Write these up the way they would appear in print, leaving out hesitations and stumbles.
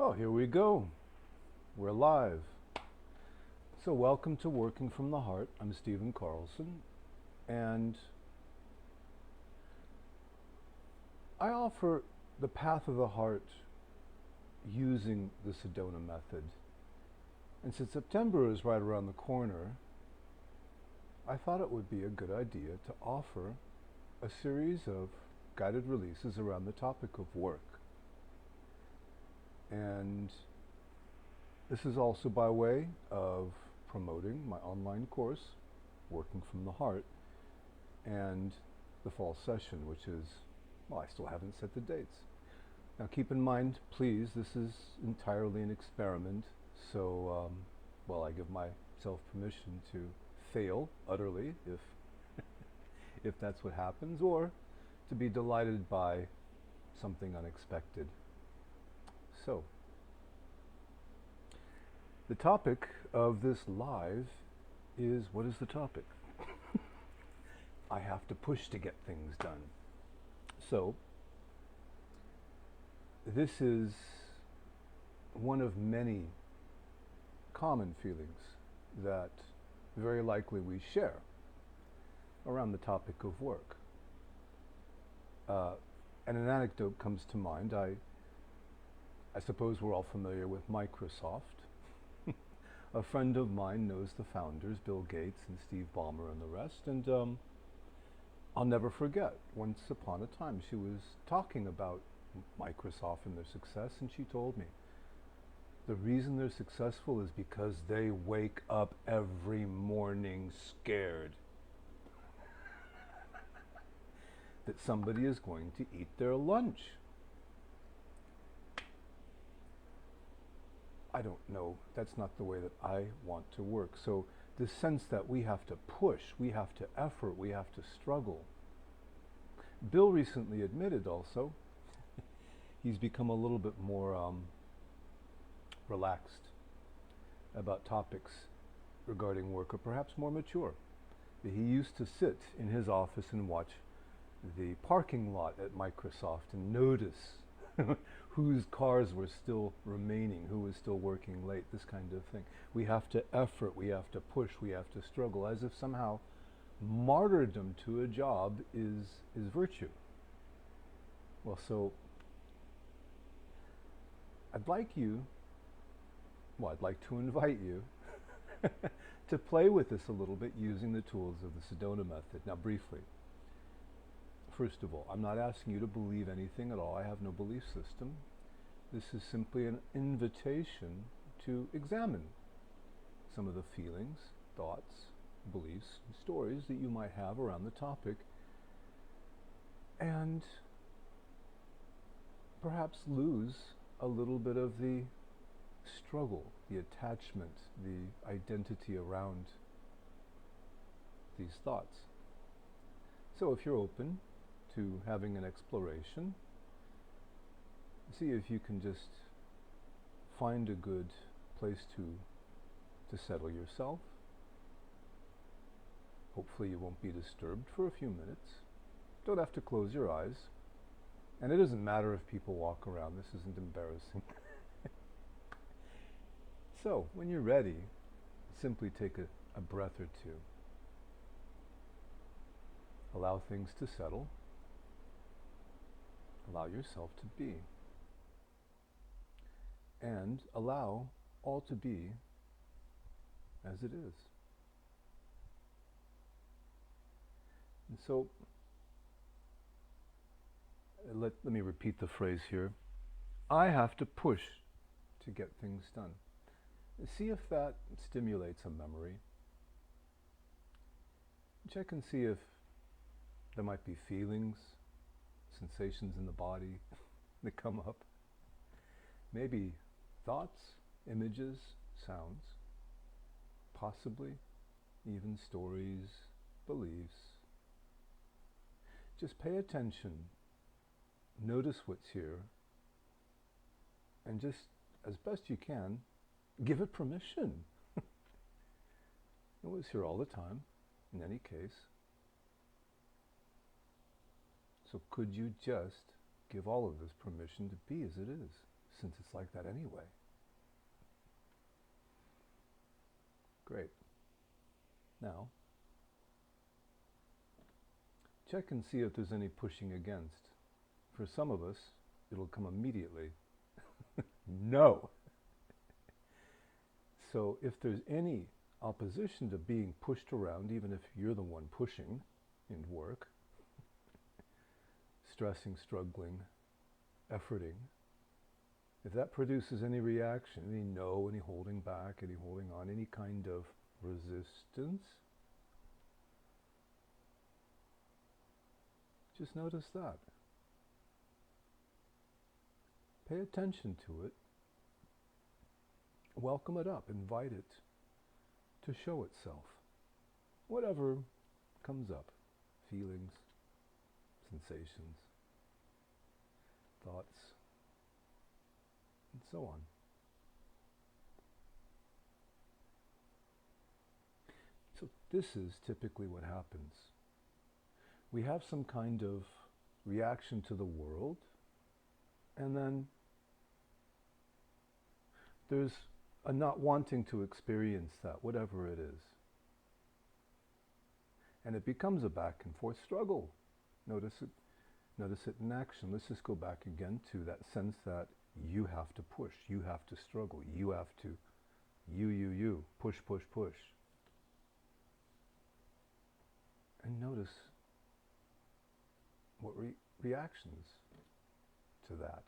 Oh, here we go. We're live. So, welcome to Working from the Heart. I'm Stephen Carlson, and I offer the path of the heart using the Sedona method. And since September is right around the corner, I thought it would be a good idea to offer a series of guided releases around the topic of work. And this is also by way of promoting my online course, Working from the Heart, and the fall session, which is, well, I still haven't set the dates. Now keep in mind, please, this is entirely an experiment, so, well, I give myself permission to fail utterly if, if that's what happens, or to be delighted by something unexpected. So, the topic of this live is, what is the topic? I have to push to get things done. So, this is one of many common feelings that very likely we share around the topic of work. And an anecdote comes to mind. I suppose we're all familiar with Microsoft. A friend of mine knows the founders, Bill Gates and Steve Ballmer and the rest, and I'll never forget, once upon a time she was talking about Microsoft and their success, and she told me, the reason they're successful is because they wake up every morning scared that somebody is going to eat their lunch. I don't know, that's not the way that I want to work. So this sense that we have to push, we have to effort, we have to struggle. Bill recently admitted also, he's become a little bit more relaxed about topics regarding work, or perhaps more mature. He used to sit in his office and watch the parking lot at Microsoft and notice whose cars were still remaining, who was still working late, this kind of thing. We have to effort, we have to push, we have to struggle, as if somehow martyrdom to a job is virtue. Well, so I'd like to invite you to play with this a little bit using the tools of the Sedona method. Now, briefly, first of all, I'm not asking you to believe anything at all. I have no belief system. This is simply an invitation to examine some of the feelings, thoughts, beliefs, and stories that you might have around the topic, and perhaps lose a little bit of the struggle, the attachment, the identity around these thoughts. So if you're open to having an exploration, see if you can just find a good place to settle yourself. Hopefully you won't be disturbed for a few minutes. Don't have to close your eyes. And it doesn't matter if people walk around, this isn't embarrassing. So, when you're ready, simply take a breath or two. Allow things to settle. Allow yourself to be. And allow all to be as it is. And so, let me repeat the phrase here. I have to push to get things done. See if that stimulates a memory. Check and see if there might be feelings, sensations in the body that come up. Maybe thoughts, images, sounds, possibly even stories, beliefs. Just pay attention, notice what's here, and just, as best you can, give it permission. It was here all the time, in any case. So could you just give all of this permission to be as it is, since it's like that anyway. Great. Now, check and see if there's any pushing against. For some of us, it'll come immediately. No. So if there's any opposition to being pushed around, even if you're the one pushing in work, stressing, struggling, efforting, if that produces any reaction, any no, any holding back, any holding on, any kind of resistance, just notice that. Pay attention to it. Welcome it up. Invite it to show itself. Whatever comes up. Feelings, sensations, thoughts, and so on. So this is typically what happens. We have some kind of reaction to the world, and then there's a not wanting to experience that, whatever it is. And it becomes a back and forth struggle. Notice it in action. Let's just go back again to that sense that you have to push, you have to struggle, you have to, you, push, push, push. And notice what reactions to that.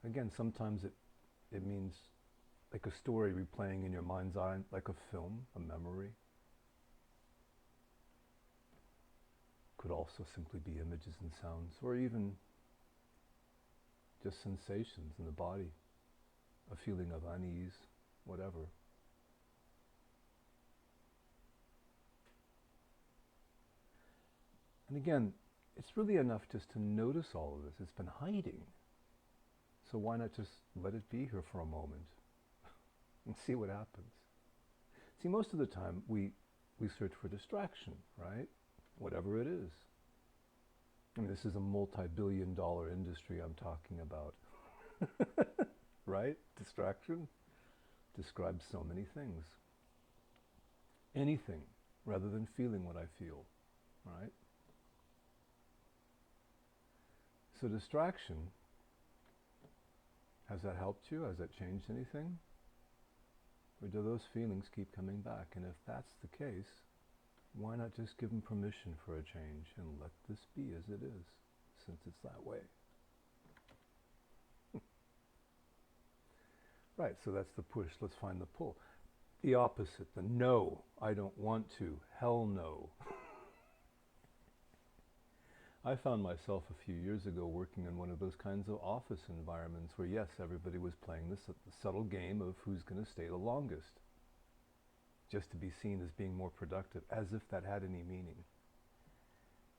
Again, sometimes it means like a story replaying in your mind's eye, like a film, a memory. Could also simply be images and sounds, or even just sensations in the body, a feeling of unease, whatever. And again, it's really enough just to notice all of this. It's been hiding. So why not just let it be here for a moment and see what happens? See, most of the time we search for distraction, right? Whatever it is. I mean, this is a multi-billion-dollar industry I'm talking about. Right? Distraction describes so many things. Anything rather than feeling what I feel, right? So distraction, has that helped you? Has that changed anything? Or do those feelings keep coming back? And if that's the case, why not just give them permission for a change and let this be as it is, since it's that way? Right, so that's the push. Let's find the pull. The opposite, the no, I don't want to, hell no. I found myself a few years ago working in one of those kinds of office environments where, yes, everybody was playing this subtle game of who's going to stay the longest, just to be seen as being more productive, as if that had any meaning.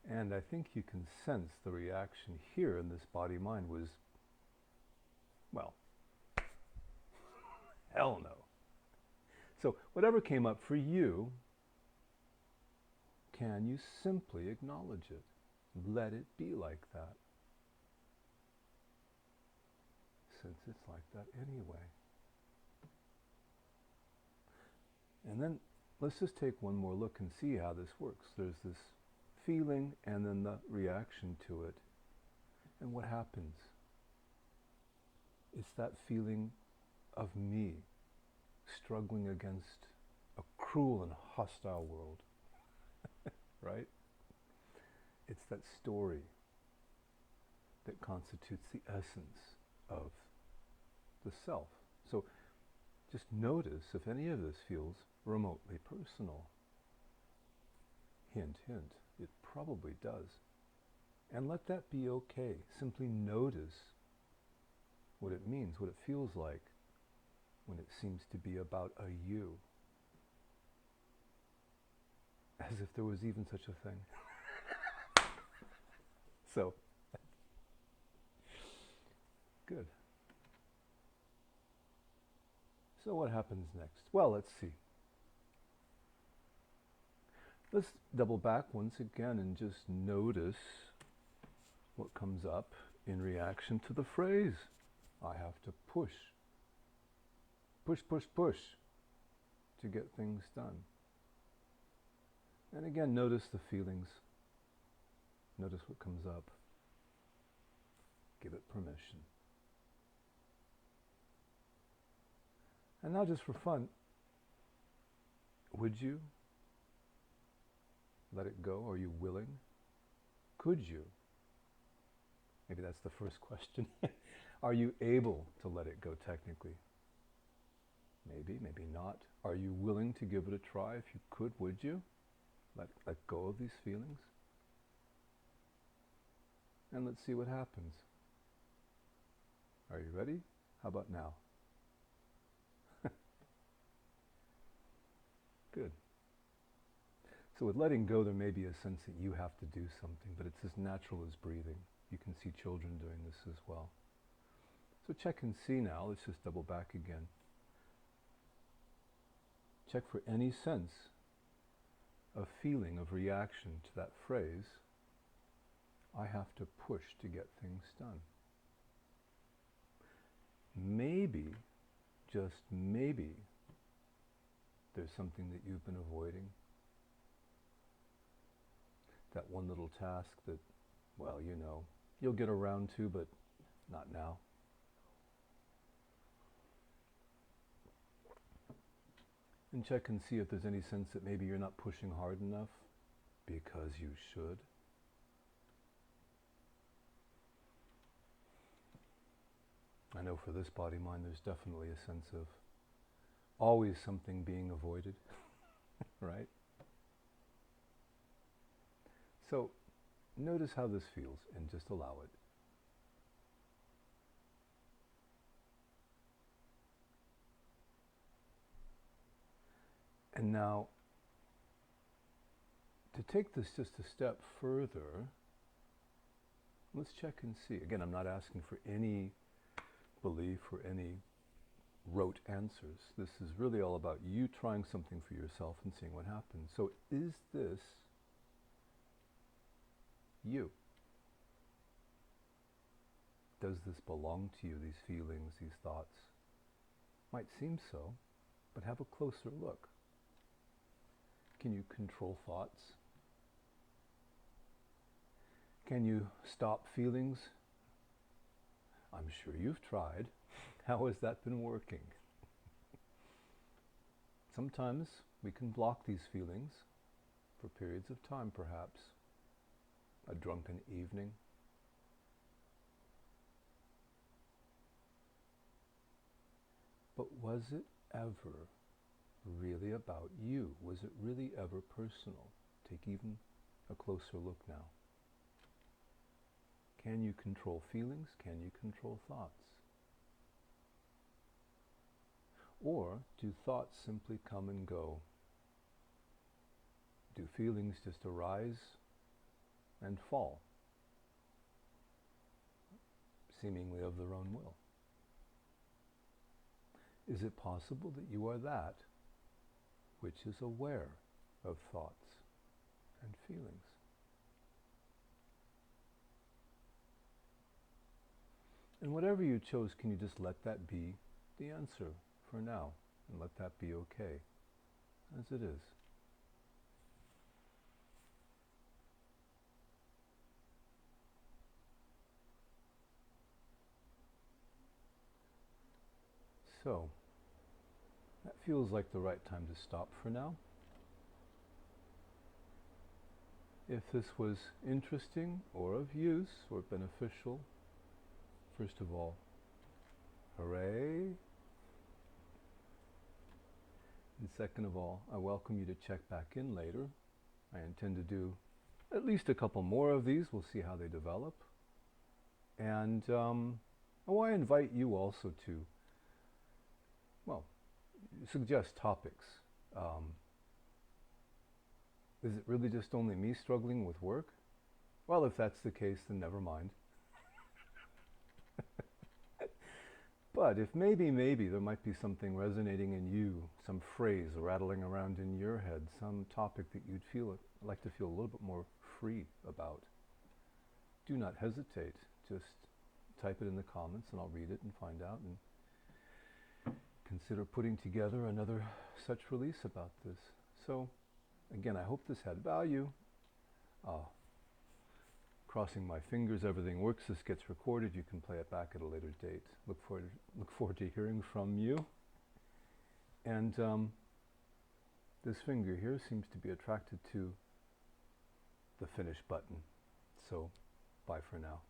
And I think you can sense the reaction here in this body-mind was, well, hell no. So whatever came up for you, can you simply acknowledge it? Let it be like that, since it's like that anyway. And then let's just take one more look and see how this works. There's this feeling and then the reaction to it. And what happens? It's that feeling of me struggling against a cruel and hostile world, right? It's that story that constitutes the essence of the self. So just notice if any of this feels remotely personal. Hint, hint, it probably does. And let that be okay. Simply notice what it means, what it feels like when it seems to be about a you. As if there was even such a thing. So, good. So what happens next? Well, let's see. Let's double back once again and just notice what comes up in reaction to the phrase. I have to push, push, push, push to get things done. And again, notice the feelings. Notice what comes up. Give it permission. And now just for fun, would you let it go? Are you willing? Could you? Maybe that's the first question. Are you able to let it go technically? Maybe, maybe not. Are you willing to give it a try? If you could, would you? Let go of these feelings. And let's see what happens. Are you ready? How about now? Good. So with letting go, there may be a sense that you have to do something, but it's as natural as breathing. You can see children doing this as well. So check and see now. Let's just double back again. Check for any sense of feeling, of reaction to that phrase, I have to push to get things done. Maybe, just maybe, there's something that you've been avoiding. That one little task that, well, you know, you'll get around to, but not now. And check and see if there's any sense that maybe you're not pushing hard enough because you should. I know for this body mind there's definitely a sense of always something being avoided, right? So notice how this feels and just allow it. And now, to take this just a step further, let's check and see. Again, I'm not asking for any belief or any rote answers. This is really all about you trying something for yourself and seeing what happens. So is this you? Does this belong to you, these feelings, these thoughts? Might seem so, but have a closer look. Can you control thoughts? Can you stop feelings? I'm sure you've tried. How has that been working? Sometimes we can block these feelings for periods of time, perhaps. A drunken evening. But was it ever really about you? Was it really ever personal? Take even a closer look now. Can you control feelings? Can you control thoughts? Or do thoughts simply come and go? Do feelings just arise and fall, seemingly of their own will? Is it possible that you are that which is aware of thoughts and feelings? And whatever you chose, can you just let that be the answer for now, and let that be okay, as it is? So, that feels like the right time to stop for now. If this was interesting or of use or beneficial, first of all, hooray. And second of all, I welcome you to check back in later. I intend to do at least a couple more of these. We'll see how they develop. And I invite you also to, well, suggest topics. Is it really just only me struggling with work? Well, if that's the case, then never mind. But if maybe there might be something resonating in you, some phrase rattling around in your head, some topic that you'd like to feel a little bit more free about, do not hesitate. Just type it in the comments and I'll read it and find out and consider putting together another such release about this. So again, I hope this had value. Crossing my fingers, everything works. This gets recorded. You can play it back at a later date. Look forward to hearing from you. And this finger here seems to be attracted to the finish button. So bye for now.